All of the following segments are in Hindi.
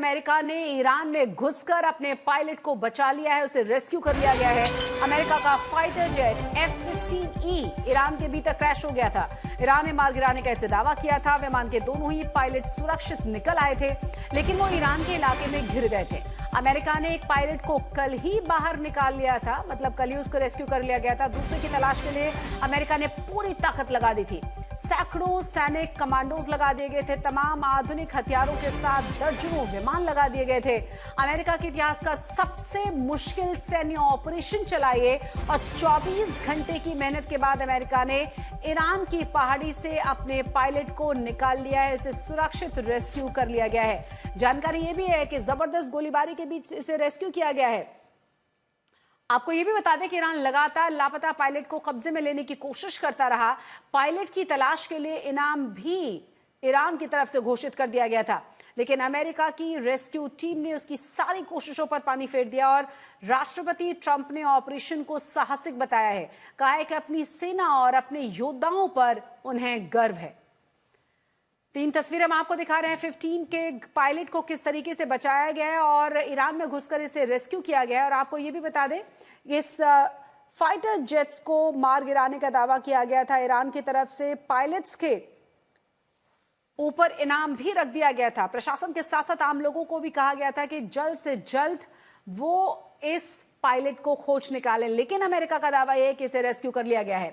अमेरिका ने ईरान में घुसकर अपने पायलट को बचा लिया है, उसे रेस्क्यू कर लिया गया है। अमेरिका का फाइटर जेट F-15E ईरान के भीतर क्रैश हो गया था। ईरान ने मार गिराने का ऐसे दावा किया था। विमान के दोनों ही पायलट सुरक्षित निकल आए थे, लेकिन वो ईरान के इलाके में घिर गए थे। अमेरिका ने एक पायलट को कल ही बाहर निकाल लिया था, मतलब कल ही उसको रेस्क्यू कर लिया गया था। दूसरे की तलाश के लिए अमेरिका ने पूरी ताकत लगा दी थी। सैकड़ों सैनिक कमांडोज लगा दिए गए थे, तमाम आधुनिक हथियारों के साथ दर्जनों विमान लगा दिए गए थे। अमेरिका के इतिहास का सबसे मुश्किल सैन्य ऑपरेशन चला ये, और 24 घंटे की मेहनत के बाद अमेरिका ने ईरान की पहाड़ी से अपने पायलट को निकाल लिया है, इसे सुरक्षित रेस्क्यू कर लिया गया है। जानकारी ये भी है कि जबरदस्त गोलीबारी के बीच इसे रेस्क्यू किया गया है। आपको यह भी बता दें कि ईरान लगातार लापता पायलट को कब्जे में लेने की कोशिश करता रहा। पायलट की तलाश के लिए इनाम भी ईरान की तरफ से घोषित कर दिया गया था, लेकिन अमेरिका की रेस्क्यू टीम ने उसकी सारी कोशिशों पर पानी फेर दिया और राष्ट्रपति ट्रंप ने ऑपरेशन को साहसिक बताया है। कहा है कि अपनी सेना और अपने योद्धाओं पर उन्हें गर्व है। 3 तस्वीरें हम आपको दिखा रहे हैं। 15 के पायलट को किस तरीके से बचाया गया है और ईरान में घुसकर इसे रेस्क्यू किया गया है। और आपको ये भी बता दें, इस फाइटर जेट्स को मार गिराने का दावा किया गया था ईरान की तरफ से। पायलट्स के ऊपर इनाम भी रख दिया गया था। प्रशासन के साथ साथ आम लोगों को भी कहा गया था कि जल्द से जल्द वो इस पायलट को खोज निकालें, लेकिन अमेरिका का दावा यह है कि इसे रेस्क्यू कर लिया गया है।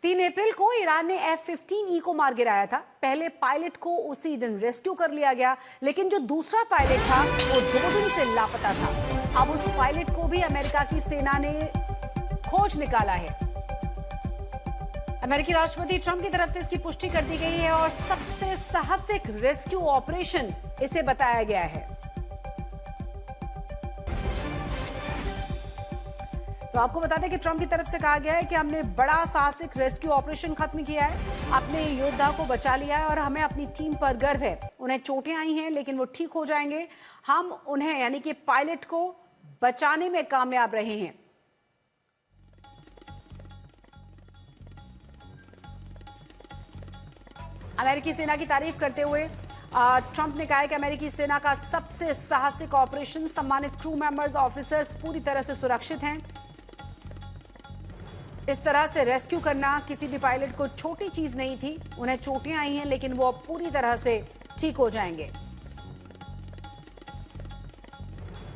3 अप्रैल को ईरान ने F-15E को मार गिराया था। पहले पायलट को उसी दिन रेस्क्यू कर लिया गया, लेकिन जो दूसरा पायलट था वो 2 दिन से लापता था। अब उस पायलट को भी अमेरिका की सेना ने खोज निकाला है। अमेरिकी राष्ट्रपति ट्रंप की तरफ से इसकी पुष्टि कर दी गई है और सबसे साहसिक रेस्क्यू ऑपरेशन इसे बताया गया है। तो आपको बता दें कि ट्रंप की तरफ से कहा गया है कि हमने बड़ा साहसिक रेस्क्यू ऑपरेशन खत्म किया है, अपने योद्धा को बचा लिया है और हमें अपनी टीम पर गर्व है। उन्हें चोटें आई हैं, लेकिन वो ठीक हो जाएंगे। हम उन्हें, यानी कि पायलट को बचाने में कामयाब रहे हैं। अमेरिकी सेना की तारीफ करते हुए ट्रंप ने कहा है कि अमेरिकी सेना का सबसे साहसिक ऑपरेशन, सम्मानित क्रू मेंबर्स, ऑफिसर्स पूरी तरह से सुरक्षित हैं। इस तरह से रेस्क्यू करना किसी भी पायलट को छोटी चीज नहीं थी। उन्हें चोटें आई हैं, लेकिन वो अब पूरी तरह से ठीक हो जाएंगे।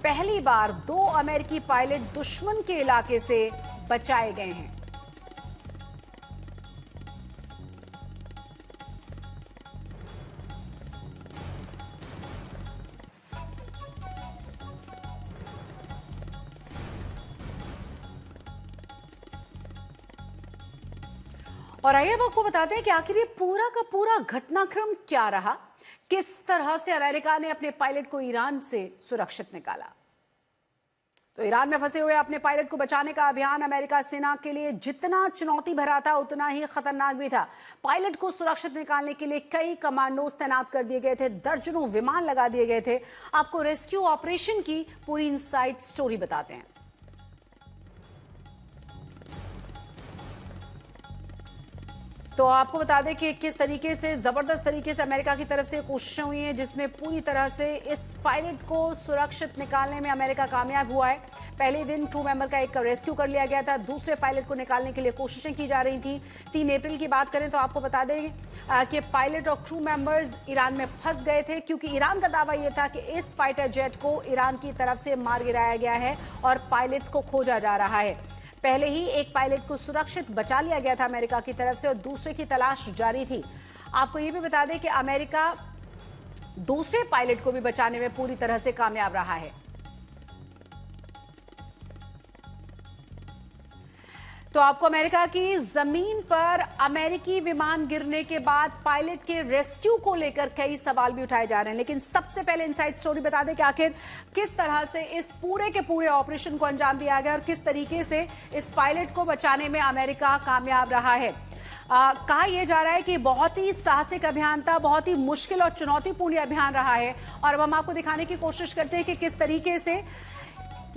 पहली बार 2 अमेरिकी पायलट दुश्मन के इलाके से बचाए गए हैं। और आइए अब आपको बताते हैं कि आखिर ये पूरा का पूरा घटनाक्रम क्या रहा, किस तरह से अमेरिका ने अपने पायलट को ईरान से सुरक्षित निकाला। तो ईरान में फंसे हुए अपने पायलट को बचाने का अभियान अमेरिका सेना के लिए जितना चुनौती भरा था, उतना ही खतरनाक भी था। पायलट को सुरक्षित निकालने के लिए कई कमांडोज तैनात कर दिए गए थे, दर्जनों विमान लगा दिए गए थे। आपको रेस्क्यू ऑपरेशन की पूरी इनसाइड स्टोरी बताते हैं। तो आपको बता दें कि किस तरीके से जबरदस्त तरीके से अमेरिका की तरफ से कोशिशें हुई हैं, जिसमें पूरी तरह से इस पायलट को सुरक्षित निकालने में अमेरिका कामयाब हुआ है। पहले दिन क्रू मेंबर का एक रेस्क्यू कर लिया गया था, दूसरे पायलट को निकालने के लिए कोशिशें की जा रही थी। 3 अप्रैल की बात करें तो आपको बता दें कि पायलट और क्रू मेंबर्स ईरान में फंस गए थे, क्योंकि ईरान का दावा यह था कि इस फाइटर जेट को ईरान की तरफ से मार गिराया गया है और पायलट्स को खोजा जा रहा है। पहले ही एक पायलट को सुरक्षित बचा लिया गया था अमेरिका की तरफ से और दूसरे की तलाश जारी थी। आपको यह भी बता दें कि अमेरिका दूसरे पायलट को भी बचाने में पूरी तरह से कामयाब रहा है। तो आपको अमेरिका की जमीन पर अमेरिकी विमान गिरने के बाद पायलट के रेस्क्यू को लेकर कई सवाल भी उठाए जा रहे हैं, लेकिन सबसे पहले इनसाइड स्टोरी बता दें कि आखिर किस तरह से इस पूरे के पूरे ऑपरेशन को अंजाम दिया गया और किस तरीके से इस पायलट को बचाने में अमेरिका कामयाब रहा है। कहा यह जा रहा है कि बहुत ही साहसिक अभियान था, बहुत ही मुश्किल और चुनौतीपूर्ण अभियान रहा है। और अब हम आपको दिखाने की कोशिश करते हैं कि किस तरीके से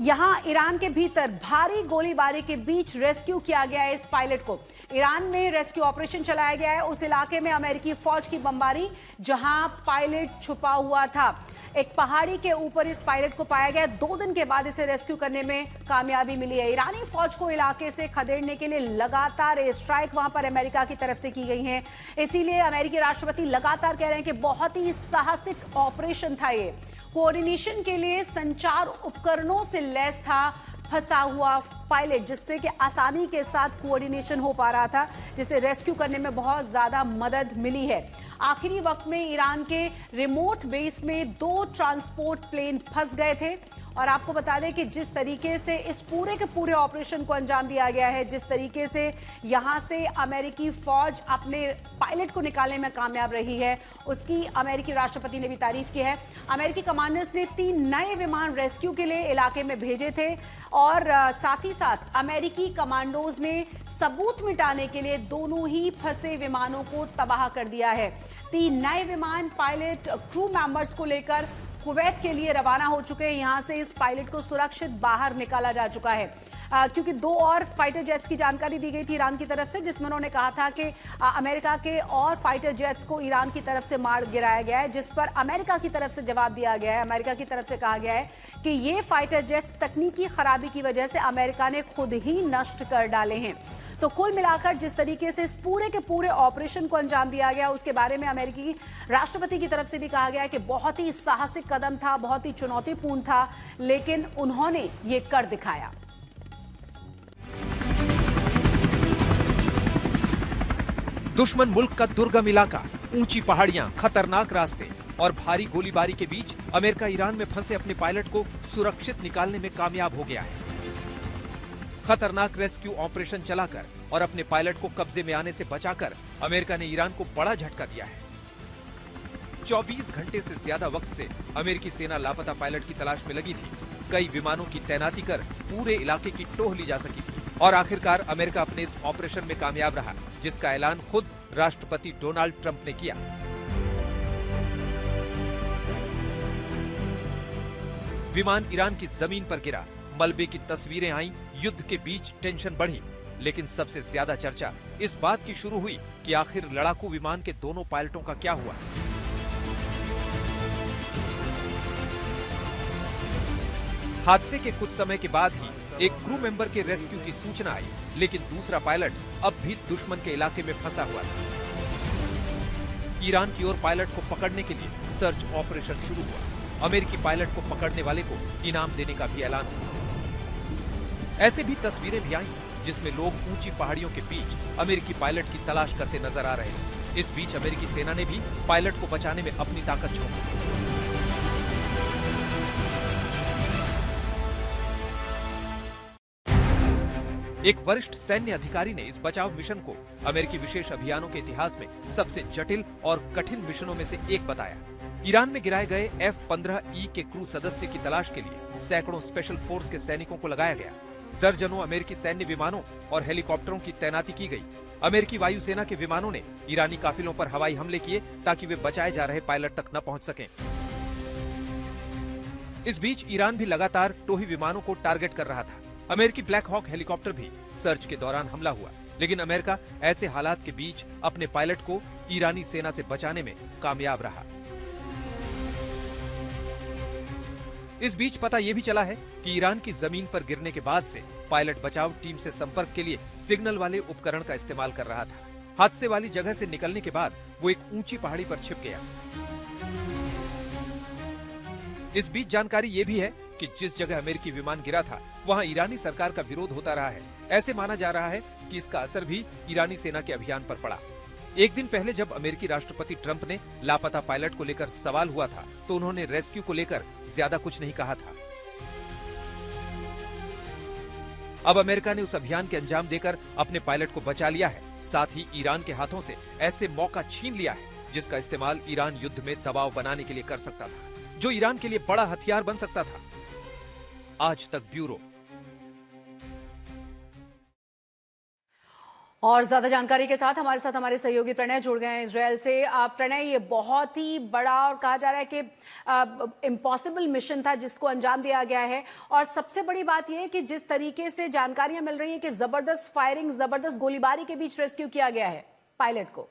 यहां ईरान के भीतर भारी गोलीबारी के बीच रेस्क्यू किया गया है इस पायलट को। ईरान में रेस्क्यू ऑपरेशन चलाया गया है उस इलाके में अमेरिकी फौज की बमबारी जहां पायलट छुपा हुआ था। एक पहाड़ी के ऊपर इस पायलट को पाया गया। 2 दिन के बाद इसे रेस्क्यू करने में कामयाबी मिली है। ईरानी फौज को इलाके से खदेड़ने के लिए लगातार एयर स्ट्राइक वहां पर अमेरिका की तरफ से की गई है। इसीलिए अमेरिकी राष्ट्रपति लगातार कह रहे हैं कि बहुत ही साहसिक ऑपरेशन था ये। कोऑर्डिनेशन के लिए संचार उपकरणों से लैस था फंसा हुआ पायलट, जिससे कि आसानी के साथ कोऑर्डिनेशन हो पा रहा था, जिसे रेस्क्यू करने में बहुत ज्यादा मदद मिली है। आखिरी वक्त में ईरान के रिमोट बेस में 2 ट्रांसपोर्ट प्लेन फंस गए थे। और आपको बता दें कि जिस तरीके से इस पूरे के पूरे ऑपरेशन को अंजाम दिया गया है, जिस तरीके से यहां से अमेरिकी फौज अपने पायलट को निकालने में कामयाब रही है, उसकी अमेरिकी राष्ट्रपति ने भी तारीफ की है। अमेरिकी कमांडर्स ने 3 नए विमान रेस्क्यू के लिए इलाके में भेजे थे और साथ ही साथ अमेरिकी कमांडोज ने सबूत मिटाने के लिए दोनों ही फंसे विमानों को तबाह कर दिया है। 3 नए विमान पायलट क्रू मेंबर्स को लेकर कुवैत के लिए रवाना हो चुके हैं। यहां से इस पायलट को सुरक्षित बाहर निकाला जा चुका है, क्योंकि 2 और फाइटर जेट्स की जानकारी दी गई थी ईरान की तरफ से, जिसमें उन्होंने कहा था कि अमेरिका के और फाइटर जेट्स को ईरान की तरफ से मार गिराया गया है, जिस पर अमेरिका की तरफ से जवाब दिया गया है। अमेरिका की तरफ से कहा गया है कि ये फाइटर जेट्स तकनीकी खराबी की वजह से अमेरिका ने खुद ही नष्ट कर डाले हैं। तो कुल मिलाकर जिस तरीके से इस पूरे के पूरे ऑपरेशन को अंजाम दिया गया, उसके बारे में अमेरिकी राष्ट्रपति की तरफ से भी कहा गया कि बहुत ही साहसिक कदम था, बहुत ही चुनौतीपूर्ण था, लेकिन उन्होंने ये कर दिखाया। दुश्मन मुल्क का दुर्गम इलाका, ऊंची पहाड़ियां, खतरनाक रास्ते और भारी गोलीबारी के बीच अमेरिका ईरान में फंसे अपने पायलट को सुरक्षित निकालने में कामयाब हो गया है। खतरनाक रेस्क्यू ऑपरेशन चलाकर और अपने पायलट को कब्जे में आने से बचाकर अमेरिका ने ईरान को बड़ा झटका दिया है। 24 घंटे से ज्यादा वक्त से अमेरिकी सेना लापता पायलट की तलाश में लगी थी। कई विमानों की तैनाती कर पूरे इलाके की टोह ली जा सकी थी और आखिरकार अमेरिका अपने इस ऑपरेशन में कामयाब रहा, जिसका ऐलान खुद राष्ट्रपति डोनाल्ड ट्रंप ने किया। विमान ईरान की जमीन पर गिरा, मलबे की तस्वीरें आईं, युद्ध के बीच टेंशन बढ़ी, लेकिन सबसे ज्यादा चर्चा इस बात की शुरू हुई कि आखिर लड़ाकू विमान के दोनों पायलटों का क्या हुआ। हादसे के कुछ समय के बाद ही एक क्रू मेंबर के रेस्क्यू की सूचना आई, लेकिन दूसरा पायलट अब भी दुश्मन के इलाके में फंसा हुआ था। ईरान की ओर पायलट को पकड़ने के लिए सर्च ऑपरेशन शुरू हुआ। अमेरिकी पायलट को पकड़ने वाले को इनाम देने का भी ऐलान हुआ। ऐसे भी तस्वीरें भी आई जिसमें लोग ऊंची पहाड़ियों के बीच अमेरिकी पायलट की तलाश करते नजर आ रहे हैं। इस बीच अमेरिकी सेना ने भी पायलट को बचाने में अपनी ताकत झोंकी। एक वरिष्ठ सैन्य अधिकारी ने इस बचाव मिशन को अमेरिकी विशेष अभियानों के इतिहास में सबसे जटिल और कठिन मिशनों में से एक बताया। ईरान में गिराए गए F-15E के क्रू सदस्य की तलाश के लिए सैकड़ों स्पेशल फोर्स के सैनिकों को लगाया गया। दर्जनों अमेरिकी सैन्य विमानों और हेलीकॉप्टरों की तैनाती की गई। अमेरिकी वायुसेना के विमानों ने ईरानी काफिलों पर हवाई हमले किए ताकि वे बचाए जा रहे पायलट तक न पहुंच सकें। इस बीच ईरान भी लगातार टोही विमानों को टारगेट कर रहा था। अमेरिकी ब्लैक हॉक हेलीकॉप्टर भी सर्च के दौरान हमला हुआ, लेकिन अमेरिका ऐसे हालात के बीच अपने पायलट को ईरानी सेना से बचाने में कामयाब रहा। इस बीच पता यह भी चला है कि ईरान की जमीन पर गिरने के बाद से पायलट बचाव टीम से संपर्क के लिए सिग्नल वाले उपकरण का इस्तेमाल कर रहा था। हादसे वाली जगह से निकलने के बाद वो एक ऊंची पहाड़ी पर छिप गया। इस बीच जानकारी ये भी है कि जिस जगह अमेरिकी विमान गिरा था वहां ईरानी सरकार का विरोध होता रहा है। ऐसे माना जा रहा है कि इसका असर भी ईरानी सेना के अभियान पर पड़ा। एक दिन पहले जब अमेरिकी राष्ट्रपति ट्रंप ने लापता पायलट को लेकर सवाल हुआ था तो उन्होंने रेस्क्यू को लेकर ज्यादा कुछ नहीं कहा था। अब अमेरिका ने उस अभियान के अंजाम देकर अपने पायलट को बचा लिया है, साथ ही ईरान के हाथों से ऐसे मौका छीन लिया है जिसका इस्तेमाल ईरान युद्ध में दबाव बनाने के लिए कर सकता था, जो ईरान के लिए बड़ा हथियार बन सकता था। आज तक ब्यूरो। और ज्यादा जानकारी के साथ हमारे सहयोगी प्रणय जुड़ गए हैं इजरायल से। प्रणय, ये बहुत ही बड़ा और कहा जा रहा है कि इम्पॉसिबल मिशन था जिसको अंजाम दिया गया है, और सबसे बड़ी बात यह है कि जिस तरीके से जानकारियां मिल रही हैं कि जबरदस्त फायरिंग, जबरदस्त गोलीबारी के बीच रेस्क्यू किया गया है पायलट को।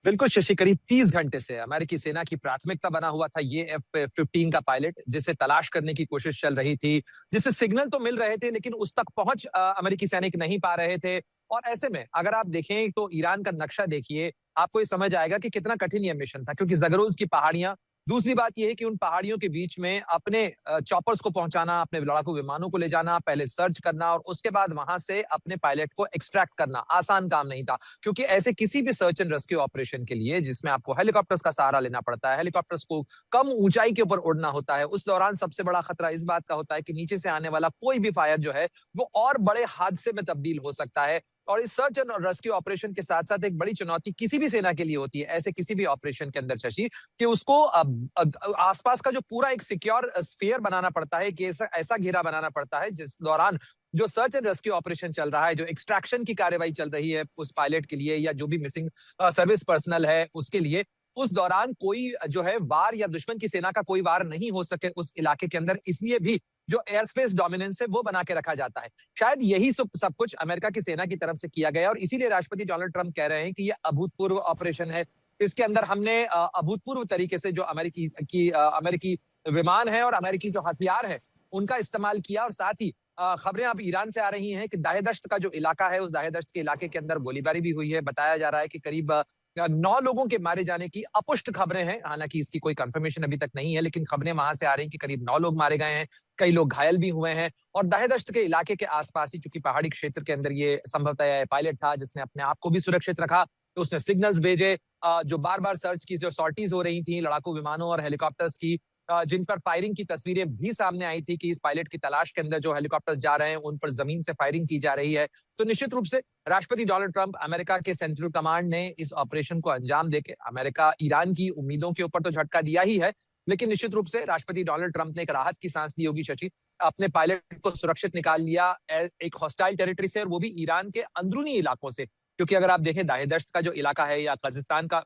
बिल्कुल शशि, करीब 30 घंटे से अमेरिकी सेना की प्राथमिकता बना हुआ था ये F-15 का पायलट, जिसे तलाश करने की कोशिश चल रही थी, जिसे सिग्नल तो मिल रहे थे लेकिन उस तक पहुंच अमेरिकी सैनिक नहीं पा रहे थे। और ऐसे में अगर आप देखें तो ईरान का नक्शा देखिए, आपको ये समझ आएगा कि कितना कठिन ये मिशन था, क्योंकि ज़गरोस की पहाड़ियां, दूसरी बात ये है कि उन पहाड़ियों के बीच में अपने चॉपर्स को पहुंचाना, अपने लड़ाकू विमानों को ले जाना, पहले सर्च करना और उसके बाद वहां से अपने पायलट को एक्सट्रैक्ट करना आसान काम नहीं था। क्योंकि ऐसे किसी भी सर्च एंड रेस्क्यू ऑपरेशन के लिए जिसमें आपको हेलीकॉप्टर्स का सहारा लेना पड़ता है, हेलीकॉप्टर्स को कम ऊंचाई के ऊपर उड़ना होता है, उस दौरान सबसे बड़ा खतरा इस बात का होता है कि नीचे से आने वाला कोई भी फायर जो है वो और बड़े हादसे में तब्दील हो सकता है। और इस सर्च एंड रेस्क्यू ऑपरेशन के साथ साथ एक बड़ी चुनौती किसी भी सेना के लिए होती है, ऐसे किसी भी ऑपरेशन के अंदर शशि, कि उसको आसपास का जो पूरा एक सिक्योर स्फीयर बनाना पड़ता है, कि ऐसा ऐसा घेरा बनाना पड़ता है जिस दौरान जो सर्च एंड रेस्क्यू ऑपरेशन चल रहा है, जो एक्सट्रैक्शन की कार्रवाई चल रही है उस पायलट के लिए या जो भी मिसिंग सर्विस पर्सनल है उसके लिए, उस दौरान कोई जो है वार या दुश्मन की सेना का कोई वार नहीं हो सके उस इलाके के अंदर, इसलिए भी जो एयर स्पेस डोमिनेंस है वो बना के रखा जाता है। शायद यही सब कुछ अमेरिका की सेना की तरफ से किया गया और इसीलिए राष्ट्रपति डोनाल्ड ट्रंप कह रहे हैं कि ये अभूतपूर्व ऑपरेशन है। इसके अंदर हमने अभूतपूर्व तरीके से जो अमेरिकी विमान है और अमेरिकी जो हथियार है उनका इस्तेमाल किया। और साथ ही खबरें अब ईरान से आ रही हैं कि दाह-ए-दश्त का जो इलाका है, उस दाह-ए-दश्त के इलाके के अंदर गोलीबारी भी हुई है। बताया जा रहा है कि करीब 9 लोगों के मारे जाने की अपुष्ट खबरें हैं, हालांकि इसकी कोई कंफर्मेशन अभी तक नहीं है, लेकिन खबरें वहां से आ रही हैं कि करीब 9 लोग मारे गए हैं, कई लोग घायल भी हुए हैं। और दाह-ए-दश्त के इलाके के आसपास ही, चूंकि पहाड़ी क्षेत्र के अंदर ये संभवतः पायलट था जिसने अपने आप को भी सुरक्षित रखा, तो उसने सिग्नल्स भेजे, जो बार बार सर्च की जो सॉर्टीज हो रही थी लड़ाकू विमानों और हेलीकॉप्टर्स की, जिन पर फायरिंग की तस्वीरें भी सामने आई थी कि इस पायलट की तलाश के अंदर जो हेलीकॉप्टर्स जा रहे हैं उन पर जमीन से फायरिंग की जा रही है। तो निश्चित रूप से राष्ट्रपति डोनाल्ड ट्रंप, अमेरिका के सेंट्रल कमांड ने इस ऑपरेशन को अंजाम देके अमेरिका ईरान की उम्मीदों के ऊपर तो झटका दिया ही है, लेकिन निश्चित रूप से राष्ट्रपति डोनाल्ड ट्रंप ने एक राहत की सांस ली होगी शशि, अपने पायलट को सुरक्षित निकाल लिया एक हॉस्टाइल टेरिटरी से, और वो भी ईरान के अंदरूनी इलाकों से। क्योंकि अगर आप देखें दाह-ए-दश्त का जो इलाका है या कजाकिस्तान का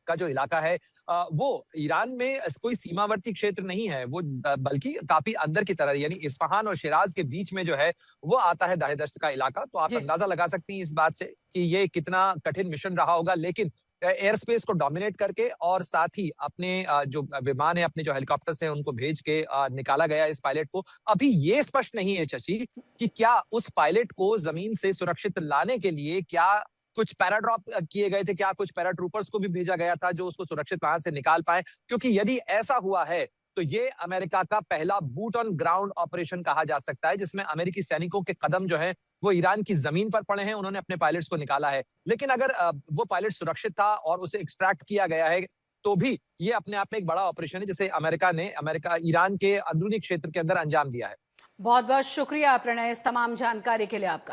जो इलाका है, वो ईरान में कोई सीमावर्ती क्षेत्र नहीं है, वो बल्कि काफी अंदर की तरह, यानी इस्फहान और शिराज के बीच में जो है वो आता है दाह-ए-दश्त का इलाका। तो आप जी। अंदाजा लगा सकती हैं इस बात से कि ये कितना कठिन मिशन रहा होगा, लेकिन एयर स्पेस को डोमिनेट करके और साथ ही अपने जो विमान है, अपने जो हेलीकॉप्टर्स हैं उनको भेज के निकाला गया इस पायलट को। अभी ये स्पष्ट नहीं है शशि कि क्या उस पायलट को जमीन से सुरक्षित लाने के लिए क्या कुछ पैराड्रॉप किए गए थे, क्या कुछ पैराट्रूपर्स को भी भेजा गया था जो उसको सुरक्षित वहां से निकाल पाए, क्योंकि यदि ऐसा हुआ है तो ये अमेरिका का पहला बूट ऑन ग्राउंड ऑपरेशन कहा जा सकता है, जिसमें अमेरिकी सैनिकों के कदम जो है वो ईरान की जमीन पर पड़े हैं, उन्होंने अपने पायलट्स को निकाला है। लेकिन अगर वो पायलट सुरक्षित था और उसे एक्सट्रैक्ट किया गया है, तो भी ये अपने आप में एक बड़ा ऑपरेशन है जिसे अमेरिका ईरान के अंदरूनी क्षेत्र के अंदर अंजाम दिया है। बहुत बहुत शुक्रिया प्रणय, इस तमाम जानकारी के लिए आपका।